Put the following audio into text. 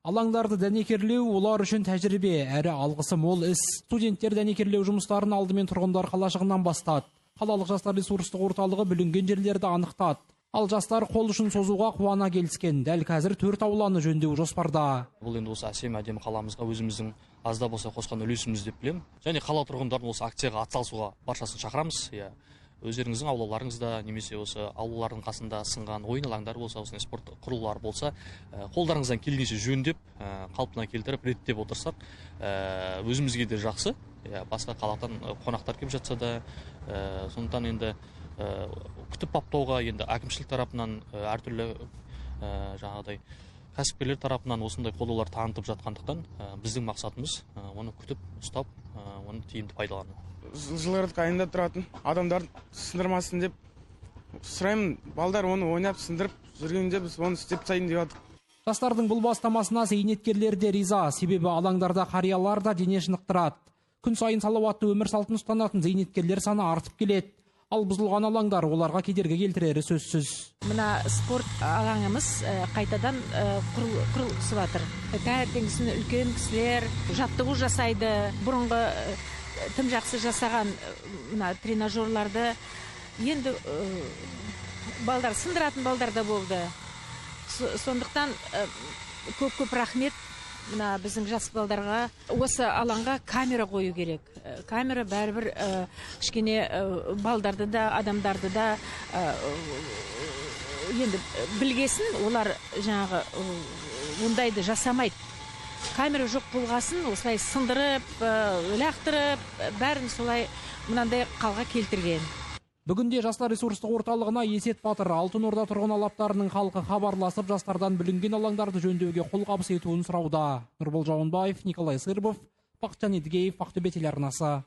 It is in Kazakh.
Алаңдарды дәнекерлеу олар үшін тәжірибе, әрі алғысы мол іс. Студенттер дәнекерлеу жұмыстарын алдымен тұрғындар қалашығынан бастады. Қалалық жастар ресурстық орталығы бүлінген жерлерді анықтады. Ал жастар қол ұшын созуға қуана келіскен. Дәл қазір 4 ауланы жөндеу жоспарда. Бұл енді осы әсем әдемі қаламызға өзіміздің азда болса қосқан үлесіміз деп білемін. Және қала тұрғындарын осы акцияға атсалысуға баршасын шақырамыз. Өздеріңіздің аулаларыңызда немесе осы аулалардың қасында сынған ойын алаңдары болса, осындай спорт құрылғылары болса, қолдарыңыздан келгенше жөндеп, қалпына келтіріп, реттеп отырсақ, өзімізге де жақсы. Басқа қаладан қонақтар келіп жатса да, сондықтан енді күтіп баптауға енді әкімшілік тарапынан әртүрлі жаңағыдай кәсіпкерлер тарапынан осындай қолдаулар танытып жатқандықтан біздің мақсатымыз оны күтіп ұстап, оны тиімді пайдалану. Жылырдық айында тұратын адамдар сындырмасын деп сұраймын. Балдар оны ойнап сындырып жүргенде біз оны істеп тастайын деп жатырмық. Жастардың бұл бастамасына зейнеткерлер де риза, себебі алаңдарда қариялар да дене шынықтырады. Күн сайын салауатты өмір салтын ұстанатын зейнеткерлер саны артып келеді. Ал бұзылған алаңдар оларға кедергі келтірері сөзсіз. Мына спорт алаңымыз қайтадан құрылысы жатыр. Таңертеңгісін үлкен кісілер жаттығу жасайды. Бұрынғы тым жақсы жасаған мына тренажерларды енді балдар сындыратын балдар да болды. Сондықтан көп рахмет. Мына біздің жас балдарға осы алаңға камера қою керек. Камера бәрібір кішкене балдарды да, адамдарды да енді білгесін, олар жаңағы ондайды жасамайды. Камера жоқ болғасын, осылай сындырып, лақтырып, бәрін солай мынандай қалға келтірген. Бүгінде жастар ресурстық орталығына Есет Батыр, Алтын Орда тұрғын алаптарының халқы хабарласып, жастардан бүлінген алаңдарды жөндеуге қолғабыс етуін сұрауда. Нұрбол Жауынбаев, Николай Сырбов, Бақытжан Едігеев, Ақтөбе телеарнасы.